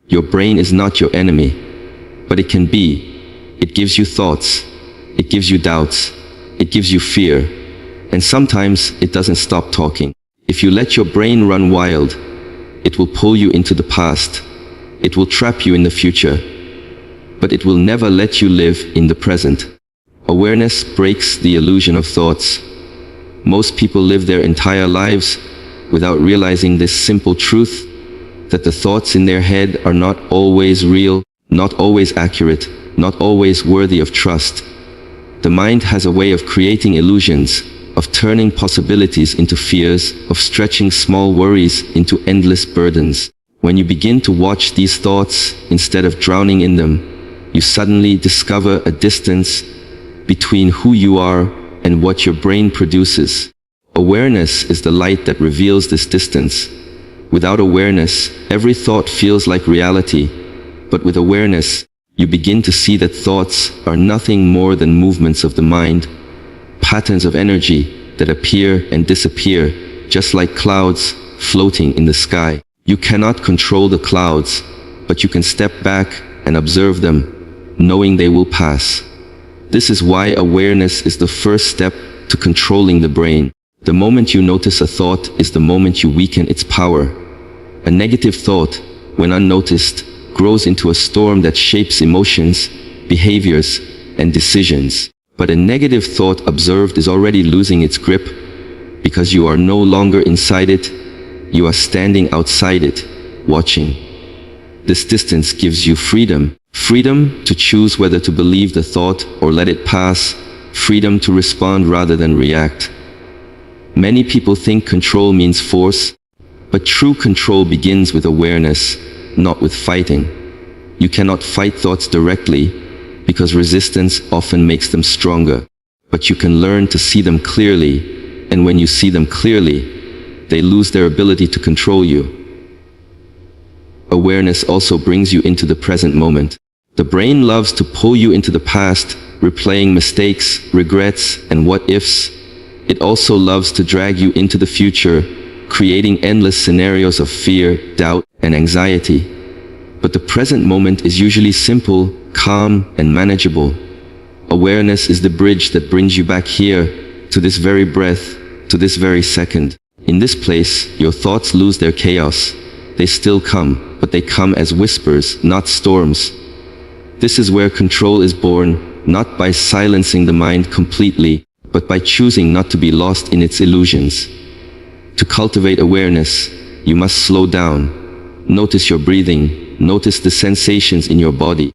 Your brain is not your enemy, but it can be. It gives you thoughts, it gives you doubts, it gives you fear, and sometimes it doesn't stop talking. If you let your brain run wild, it will pull you into the past, it will trap you in the future, but it will never let you live in the present. Awareness breaks the illusion of thoughts. Most people live their entire lives without realizing this simple truth, that the thoughts in their head are not always real, not always accurate, not always worthy of trust. The mind has a way of creating illusions, of turning possibilities into fears, of stretching small worries into endless burdens. When you begin to watch these thoughts instead of drowning in them, you suddenly discover a distance between who you are and what your brain produces. Awareness is the light that reveals this distance. Without awareness, every thought feels like reality, but with awareness, you begin to see that thoughts are nothing more than movements of the mind, patterns of energy that appear and disappear, just like clouds floating in the sky. You cannot control the clouds, but you can step back and observe them, knowing they will pass. This is why awareness is the first step to controlling the brain. The moment you notice a thought is the moment you weaken its power. A negative thought, when unnoticed, grows into a storm that shapes emotions, behaviors, and decisions. But a negative thought observed is already losing its grip, because you are no longer inside it, you are standing outside it, watching. This distance gives you freedom. Freedom to choose whether to believe the thought or let it pass. Freedom to respond rather than react. Many people think control means force, but true control begins with awareness, not with fighting. You cannot fight thoughts directly, because resistance often makes them stronger. But you can learn to see them clearly, and when you see them clearly, they lose their ability to control you. Awareness also brings you into the present moment. The brain loves to pull you into the past, replaying mistakes, regrets, and what-ifs. It also loves to drag you into the future, creating endless scenarios of fear, doubt, and anxiety. But the present moment is usually simple, calm, and manageable. Awareness is the bridge that brings you back here, to this very breath, to this very second. In this place, your thoughts lose their chaos. They still come, but they come as whispers, not storms. This is where control is born, not by silencing the mind completely, but by choosing not to be lost in its illusions. To cultivate awareness, you must slow down. Notice your breathing, notice the sensations in your body.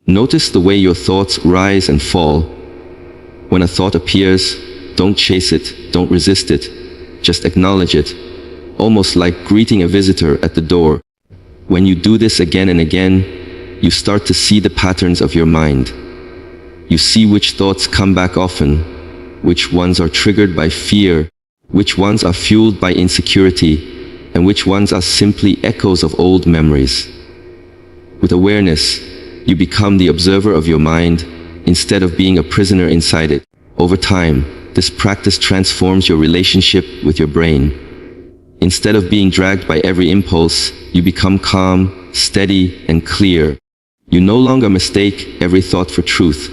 Notice the way your thoughts rise and fall. When a thought appears, don't chase it, don't resist it, just acknowledge it, almost like greeting a visitor at the door. When you do this again and again, you start to see the patterns of your mind. You see which thoughts come back often, which ones are triggered by fear, which ones are fueled by insecurity, and which ones are simply echoes of old memories. With awareness, you become the observer of your mind, instead of being a prisoner inside it. Over time, this practice transforms your relationship with your brain. Instead of being dragged by every impulse, you become calm, steady, and clear. You no longer mistake every thought for truth.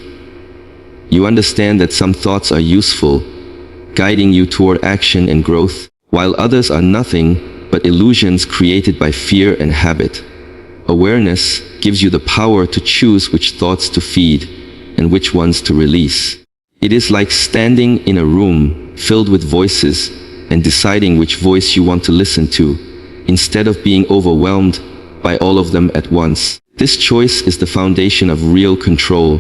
You understand that some thoughts are useful, guiding you toward action and growth, while others are nothing but illusions created by fear and habit. Awareness gives you the power to choose which thoughts to feed and which ones to release. It is like standing in a room filled with voices and deciding which voice you want to listen to, instead of being overwhelmed by all of them at once. This choice is the foundation of real control.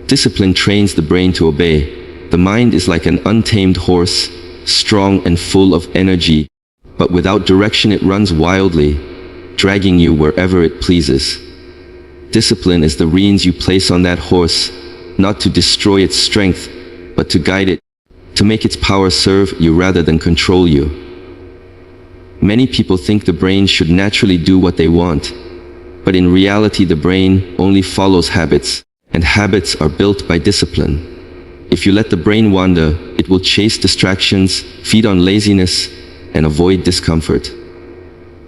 Discipline trains the brain to obey. The mind is like an untamed horse, strong and full of energy, but without direction it runs wildly, dragging you wherever it pleases. Discipline is the reins you place on that horse, not to destroy its strength, but to guide it, to make its power serve you rather than control you. Many people think the brain should naturally do what they want, but in reality the brain only follows habits, and habits are built by discipline. If you let the brain wander, it will chase distractions, feed on laziness, and avoid discomfort.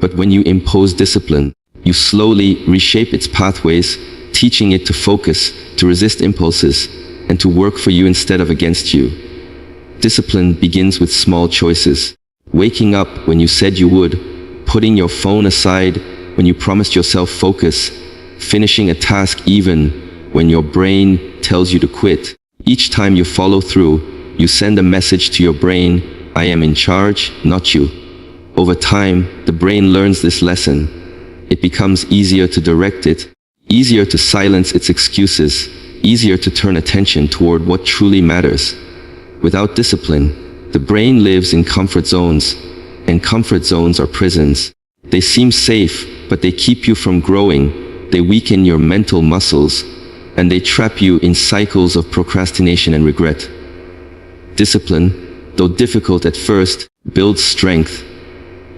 But when you impose discipline, You slowly reshape its pathways, teaching it to focus, to resist impulses, and to work for you instead of against you. Discipline begins with small choices. Waking up when you said you would, putting your phone aside when you promised yourself focus, finishing a task even when your brain tells you to quit. Each time you follow through, you send a message to your brain, I am in charge, not you. Over time, the brain learns this lesson. It becomes easier to direct it, easier to silence its excuses, easier to turn attention toward what truly matters. Without discipline, the brain lives in comfort zones, and comfort zones are prisons. They seem safe, but they keep you from growing, they weaken your mental muscles, and they trap you in cycles of procrastination and regret. Discipline, though difficult at first, builds strength.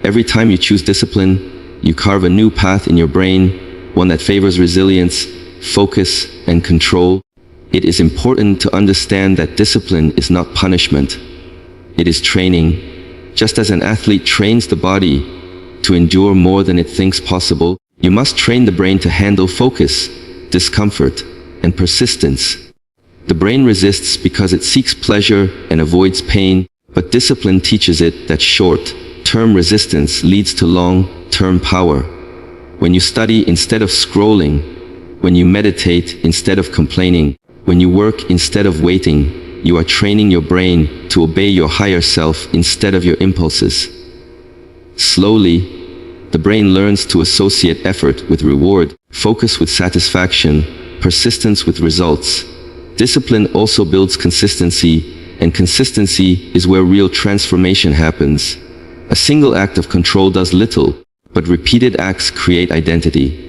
Every time you choose discipline, you carve a new path in your brain, one that favors resilience, focus, and control. It is important to understand that discipline is not punishment. It is training. Just as an athlete trains the body to endure more than it thinks possible, you must train the brain to handle focus, discomfort, and persistence. The brain resists because it seeks pleasure and avoids pain, but discipline teaches it that short-term resistance leads to long-term power. When you study instead of scrolling, when you meditate instead of complaining, when you work instead of waiting, you are training your brain to obey your higher self instead of your impulses. Slowly, the brain learns to associate effort with reward, focus with satisfaction, persistence with results. Discipline also builds consistency, and consistency is where real transformation happens. A single act of control does little, but repeated acts create identity.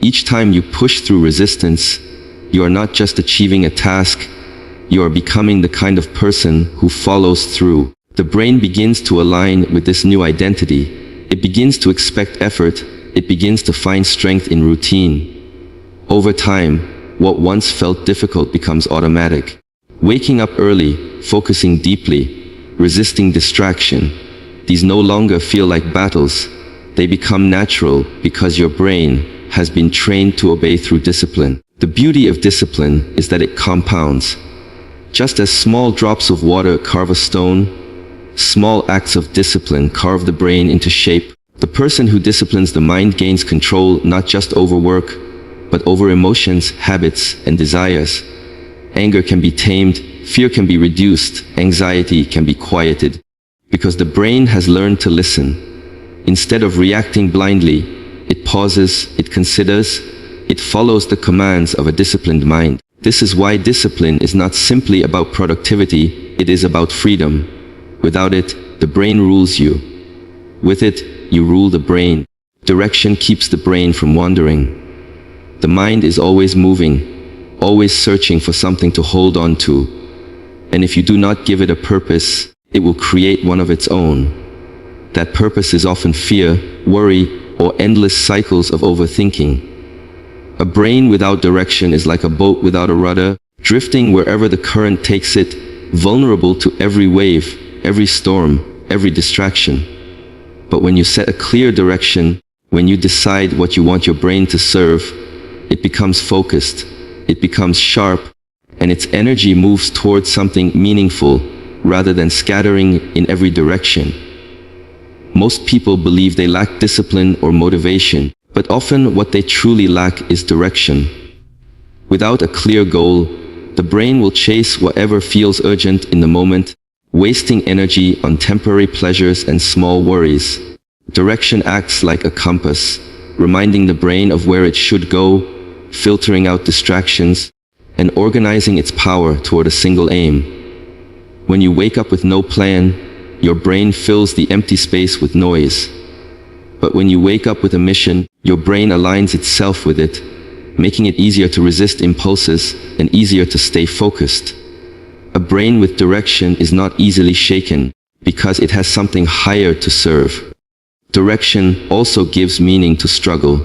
Each time you push through resistance, you are not just achieving a task, you are becoming the kind of person who follows through. The brain begins to align with this new identity. It begins to expect effort, it begins to find strength in routine. Over time, what once felt difficult becomes automatic. Waking up early, focusing deeply, resisting distraction. These no longer feel like battles. They become natural because your brain has been trained to obey through discipline. The beauty of discipline is that it compounds. Just as small drops of water carve a stone, small acts of discipline carve the brain into shape. The person who disciplines the mind gains control not just over work, but over emotions, habits, and desires. Anger can be tamed, fear can be reduced, anxiety can be quieted, because the brain has learned to listen. Instead of reacting blindly, it pauses, it considers, it follows the commands of a disciplined mind. This is why discipline is not simply about productivity, it is about freedom. Without it, the brain rules you. With it, you rule the brain. Direction keeps the brain from wandering. The mind is always moving, always searching for something to hold on to. And if you do not give it a purpose, it will create one of its own. That purpose is often fear, worry, or endless cycles of overthinking. A brain without direction is like a boat without a rudder, drifting wherever the current takes it, vulnerable to every wave, every storm, every distraction. But when you set a clear direction, when you decide what you want your brain to serve, it becomes focused, it becomes sharp, and its energy moves towards something meaningful rather than scattering in every direction. Most people believe they lack discipline or motivation, but often what they truly lack is direction. Without a clear goal, the brain will chase whatever feels urgent in the moment, wasting energy on temporary pleasures and small worries. Direction acts like a compass, reminding the brain of where it should go, filtering out distractions, and organizing its power toward a single aim. When you wake up with no plan, your brain fills the empty space with noise. But when you wake up with a mission, your brain aligns itself with it, making it easier to resist impulses and easier to stay focused. A brain with direction is not easily shaken because it has something higher to serve. Direction also gives meaning to struggle.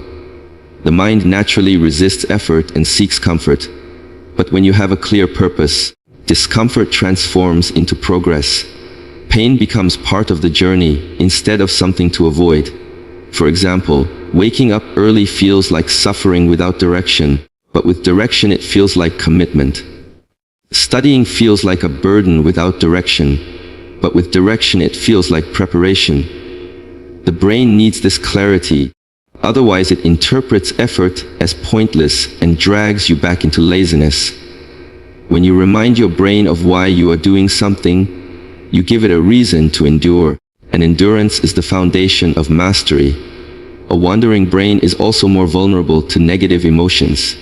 The mind naturally resists effort and seeks comfort. But when you have a clear purpose, discomfort transforms into progress. Pain becomes part of the journey instead of something to avoid. For example, Waking up early feels like suffering without direction, but with direction it feels like commitment. Studying feels like a burden without direction, but with direction it feels like preparation. The brain needs this clarity, otherwise it interprets effort as pointless and drags you back into laziness. When you remind your brain of why you are doing something, you give it a reason to endure, and endurance is the foundation of mastery. A wandering brain is also more vulnerable to negative emotions.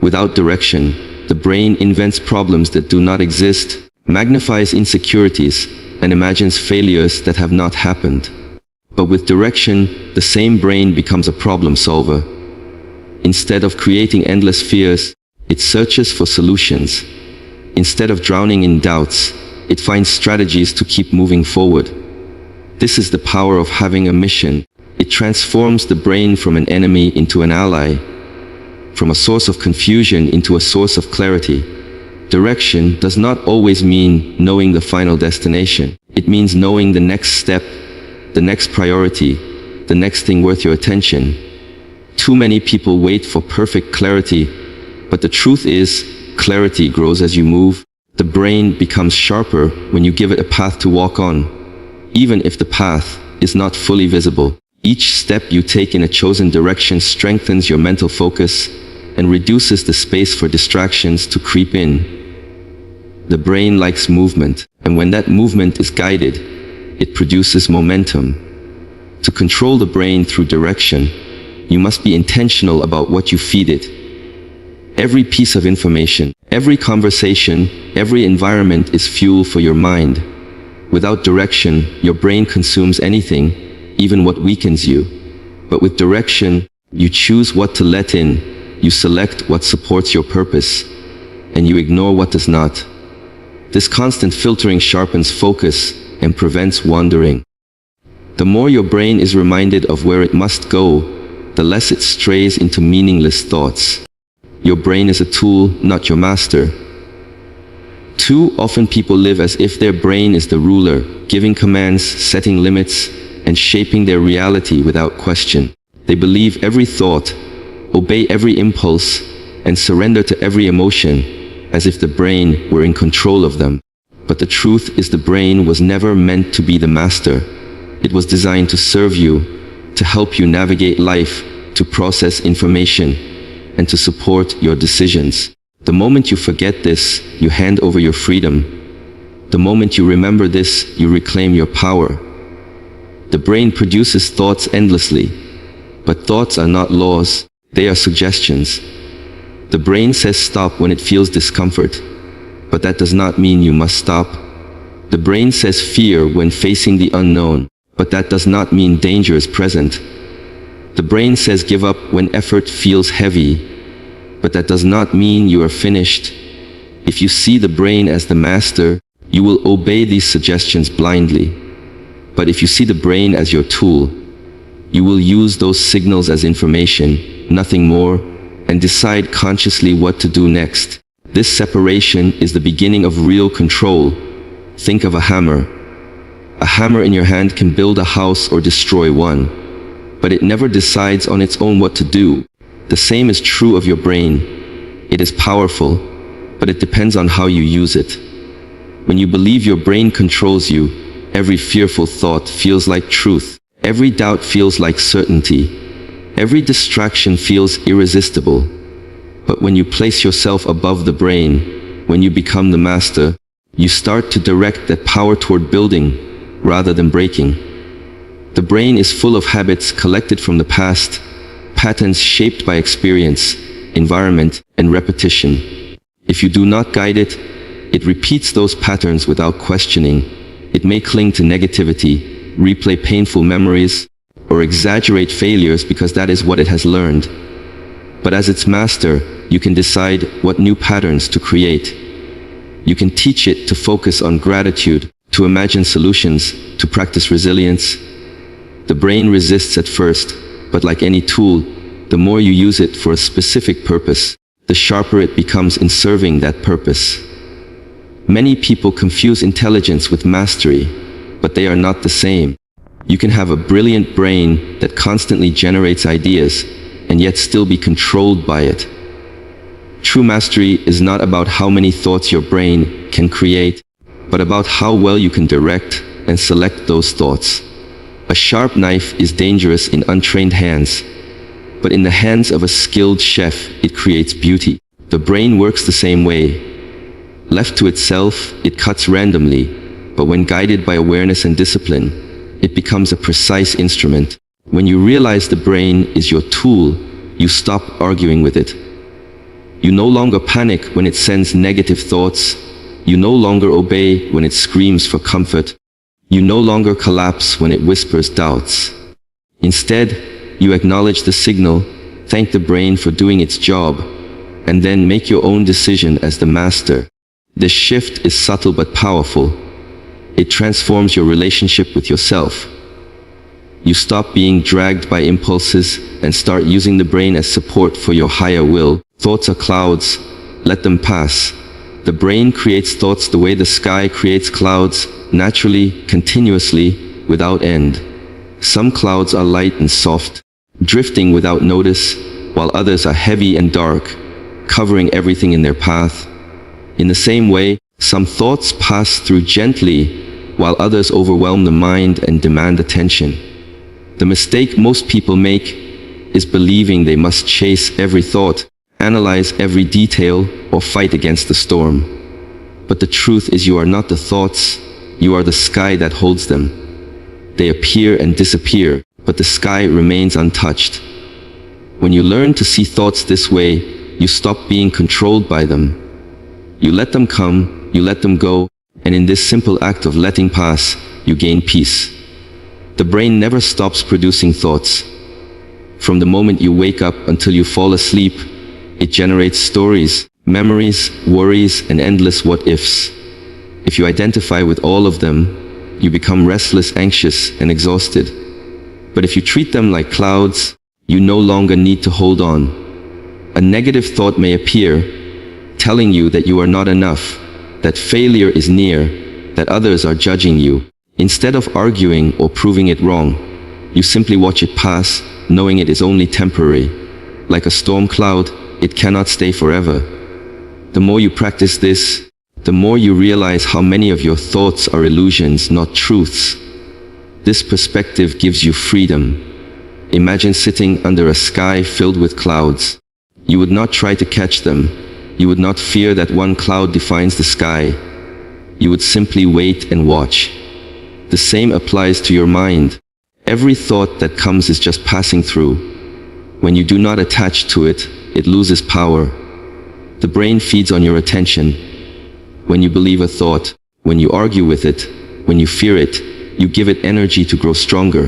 Without direction, the brain invents problems that do not exist, magnifies insecurities, and imagines failures that have not happened. But with direction, the same brain becomes a problem solver. Instead of creating endless fears, it searches for solutions. Instead of drowning in doubts, it finds strategies to keep moving forward. This is the power of having a mission. It transforms the brain from an enemy into an ally, from a source of confusion into a source of clarity. Direction does not always mean knowing the final destination. It means knowing the next step, the next priority, the next thing worth your attention. Too many people wait for perfect clarity, but the truth is, clarity grows as you move. The brain becomes sharper when you give it a path to walk on, even if the path is not fully visible. Each step you take in a chosen direction strengthens your mental focus and reduces the space for distractions to creep in. The brain likes movement, and when that movement is guided, it produces momentum. To control the brain through direction, you must be intentional about what you feed it. Every piece of information, every conversation, every environment is fuel for your mind. Without direction, your brain consumes anything, even what weakens you. But with direction, you choose what to let in, you select what supports your purpose, and you ignore what does not. This constant filtering sharpens focus and prevents wandering. The more your brain is reminded of where it must go, the less it strays into meaningless thoughts. Your brain is a tool, not your master. Too often people live as if their brain is the ruler, giving commands, setting limits, and shaping their reality without question. They believe every thought, obey every impulse, and surrender to every emotion, as if the brain were in control of them. But the truth is the brain was never meant to be the master. It was designed to serve you, to help you navigate life, to process information, and to support your decisions. The moment you forget this, you hand over your freedom. The moment you remember this, you reclaim your power. The brain produces thoughts endlessly, but thoughts are not laws, they are suggestions. The brain says stop when it feels discomfort, but that does not mean you must stop. The brain says fear when facing the unknown, but that does not mean danger is present. The brain says give up when effort feels heavy, but that does not mean you are finished. If you see the brain as the master, you will obey these suggestions blindly. But if you see the brain as your tool, you will use those signals as information, nothing more, and decide consciously what to do next. This separation is the beginning of real control. Think of a hammer. A hammer in your hand can build a house or destroy one, but it never decides on its own what to do. The same is true of your brain. It is powerful, but it depends on how you use it. When you believe your brain controls you, every fearful thought feels like truth. Every doubt feels like certainty. Every distraction feels irresistible. But when you place yourself above the brain, when you become the master, you start to direct that power toward building rather than breaking. The brain is full of habits collected from the past, patterns shaped by experience, environment, and repetition. If you do not guide it, it repeats those patterns without questioning. It may cling to negativity, replay painful memories, or exaggerate failures because that is what it has learned. But as its master, you can decide what new patterns to create. You can teach it to focus on gratitude, to imagine solutions, to practice resilience. The brain resists at first, but like any tool, the more you use it for a specific purpose, the sharper it becomes in serving that purpose. Many people confuse intelligence with mastery, but they are not the same. You can have a brilliant brain that constantly generates ideas and yet still be controlled by it. True mastery is not about how many thoughts your brain can create, but about how well you can direct and select those thoughts. A sharp knife is dangerous in untrained hands, but in the hands of a skilled chef, it creates beauty. The brain works the same way. Left to itself, it cuts randomly, but when guided by awareness and discipline, it becomes a precise instrument. When you realize the brain is your tool, you stop arguing with it. You no longer panic when it sends negative thoughts. You no longer obey when it screams for comfort. You no longer collapse when it whispers doubts. Instead, you acknowledge the signal, thank the brain for doing its job, and then make your own decision as the master. This shift is subtle but powerful. It transforms your relationship with yourself. You stop being dragged by impulses and start using the brain as support for your higher will. Thoughts are clouds. Let them pass. The brain creates thoughts the way the sky creates clouds, naturally, continuously, without end. Some clouds are light and soft, drifting without notice, while others are heavy and dark, covering everything in their path. In the same way, some thoughts pass through gently, while others overwhelm the mind and demand attention. The mistake most people make is believing they must chase every thought, analyze every detail, or fight against the storm. But the truth is you are not the thoughts, you are the sky that holds them. They appear and disappear, but the sky remains untouched. When you learn to see thoughts this way, you stop being controlled by them. You let them come, you let them go, and in this simple act of letting pass, you gain peace. The brain never stops producing thoughts. From the moment you wake up until you fall asleep, it generates stories, memories, worries, and endless what-ifs. If you identify with all of them, you become restless, anxious, and exhausted. But if you treat them like clouds, you no longer need to hold on. A negative thought may appear, telling you that you are not enough, that failure is near, that others are judging you. Instead of arguing or proving it wrong, you simply watch it pass, knowing it is only temporary. Like a storm cloud, it cannot stay forever. The more you practice this, the more you realize how many of your thoughts are illusions, not truths. This perspective gives you freedom. Imagine sitting under a sky filled with clouds. You would not try to catch them. You would not fear that one cloud defines the sky. You would simply wait and watch. The same applies to your mind. Every thought that comes is just passing through. When you do not attach to it, it loses power. The brain feeds on your attention. When you believe a thought, when you argue with it, when you fear it, you give it energy to grow stronger.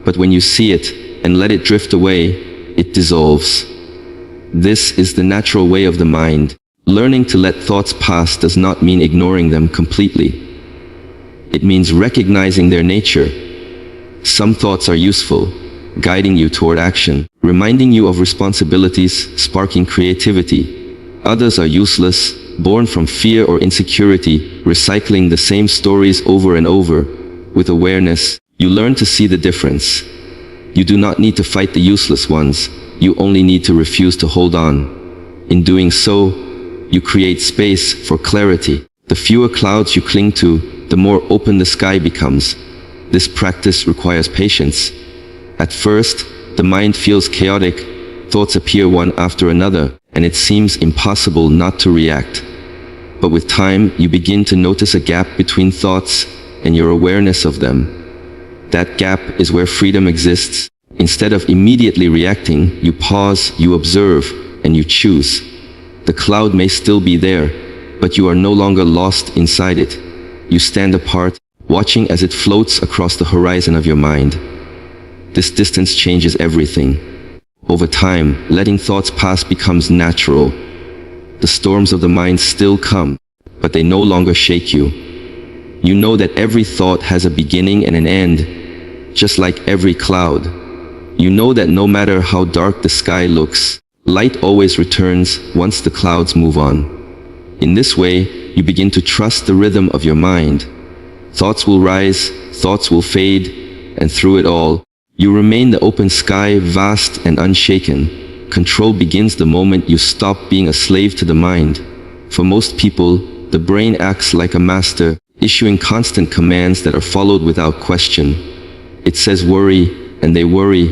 But when you see it and let it drift away, it dissolves. This is the natural way of the mind. Learning to let thoughts pass does not mean ignoring them completely. It means recognizing their nature. Some thoughts are useful, guiding you toward action, reminding you of responsibilities, sparking creativity. Others are useless, born from fear or insecurity, recycling the same stories over and over. With awareness, you learn to see the difference. You do not need to fight the useless ones. You only need to refuse to hold on. In doing so, you create space for clarity. The fewer clouds you cling to, the more open the sky becomes. This practice requires patience. At first, the mind feels chaotic, thoughts appear one after another, and it seems impossible not to react. But with time, you begin to notice a gap between thoughts and your awareness of them. That gap is where freedom exists. Instead of immediately reacting, you pause, you observe, and you choose. The cloud may still be there, but you are no longer lost inside it. You stand apart, watching as it floats across the horizon of your mind. This distance changes everything. Over time, letting thoughts pass becomes natural. The storms of the mind still come, but they no longer shake you. You know that every thought has a beginning and an end, just like every cloud. You know that no matter how dark the sky looks, light always returns once the clouds move on. In this way, you begin to trust the rhythm of your mind. Thoughts will rise, thoughts will fade, and through it all, you remain the open sky, vast and unshaken. Control begins the moment you stop being a slave to the mind. For most people, the brain acts like a master, issuing constant commands that are followed without question. It says worry, and they worry.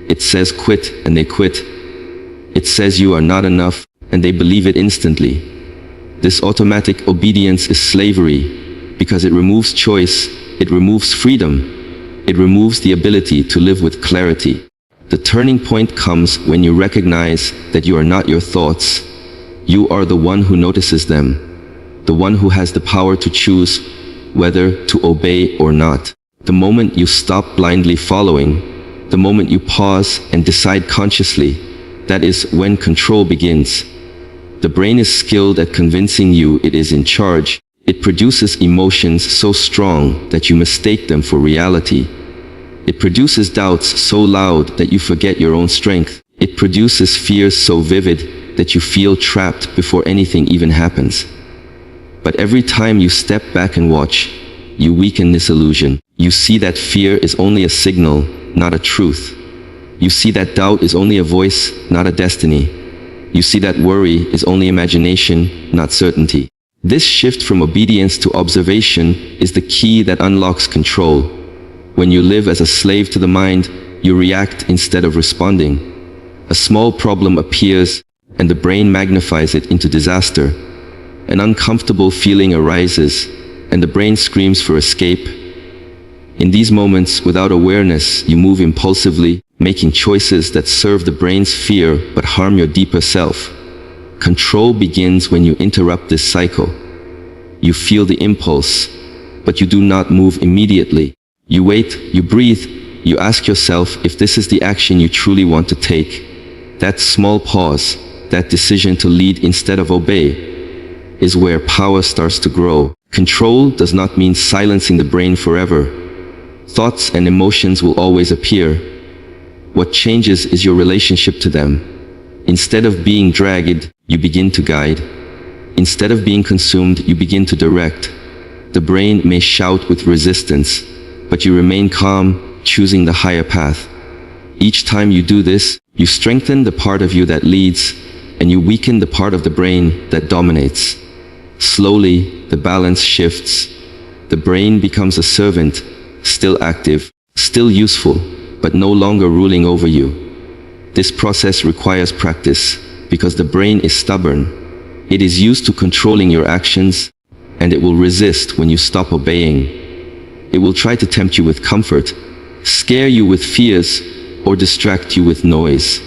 It says quit, and they quit. It says you are not enough, and they believe it instantly. This automatic obedience is slavery, because it removes choice, it removes freedom, it removes the ability to live with clarity. The turning point comes when you recognize that you are not your thoughts. You are the one who notices them, the one who has the power to choose whether to obey or not. The moment you stop blindly following, the moment you pause and decide consciously, that is when control begins. The brain is skilled at convincing you it is in charge. It produces emotions so strong that you mistake them for reality. It produces doubts so loud that you forget your own strength. It produces fears so vivid that you feel trapped before anything even happens. But every time you step back and watch, you weaken this illusion. You see that fear is only a signal, not a truth. You see that doubt is only a voice, not a destiny. You see that worry is only imagination, not certainty. This shift from obedience to observation is the key that unlocks control. When you live as a slave to the mind, you react instead of responding. A small problem appears, and the brain magnifies it into disaster. An uncomfortable feeling arises, and the brain screams for escape. In these moments, without awareness, you move impulsively, making choices that serve the brain's fear but harm your deeper self. Control begins when you interrupt this cycle. You feel the impulse, but you do not move immediately. You wait, you breathe, you ask yourself if this is the action you truly want to take. That small pause, that decision to lead instead of obey, is where power starts to grow. Control does not mean silencing the brain forever. Thoughts and emotions will always appear. What changes is your relationship to them. Instead of being dragged, you begin to guide. Instead of being consumed, you begin to direct. The brain may shout with resistance, but you remain calm, choosing the higher path. Each time you do this, you strengthen the part of you that leads, and you weaken the part of the brain that dominates. Slowly, the balance shifts. The brain becomes a servant, still active, still useful, but no longer ruling over you. This process requires practice, because the brain is stubborn. It is used to controlling your actions, and it will resist when you stop obeying. It will try to tempt you with comfort, scare you with fears, or distract you with noise.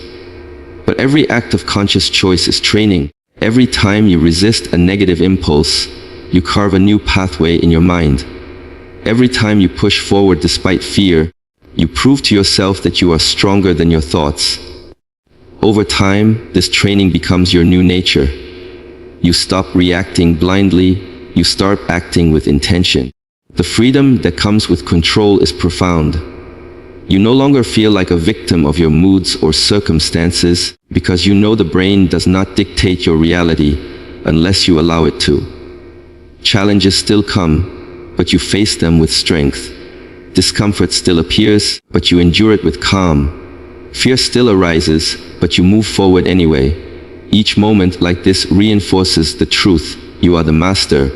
But every act of conscious choice is training. Every time you resist a negative impulse, you carve a new pathway in your mind. Every time you push forward despite fear, you prove to yourself that you are stronger than your thoughts. Over time, this training becomes your new nature. You stop reacting blindly, you start acting with intention. The freedom that comes with control is profound. You no longer feel like a victim of your moods or circumstances, because you know the brain does not dictate your reality unless you allow it to. Challenges still come, but you face them with strength. Discomfort still appears, but you endure it with calm. Fear still arises, but you move forward anyway. Each moment like this reinforces the truth: you are the master.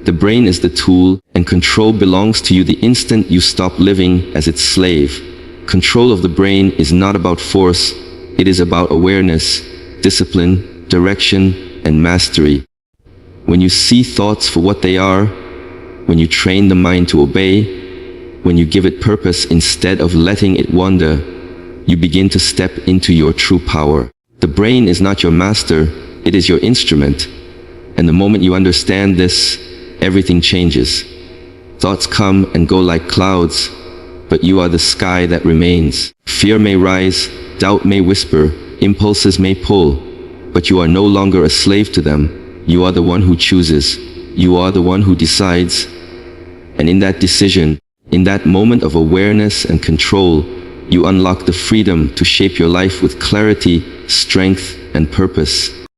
The brain is the tool, and control belongs to you the instant you stop living as its slave. Control of the brain is not about force, it is about awareness, discipline, direction, and mastery. When you see thoughts for what they are, when you train the mind to obey, when you give it purpose instead of letting it wander, you begin to step into your true power. The brain is not your master, it is your instrument. And the moment you understand this, everything changes. Thoughts come and go like clouds, but you are the sky that remains. Fear may rise, doubt may whisper, impulses may pull, but you are no longer a slave to them. You are the one who chooses. You are the one who decides. And in that decision, in that moment of awareness and control, you unlock the freedom to shape your life with clarity, strength, and purpose.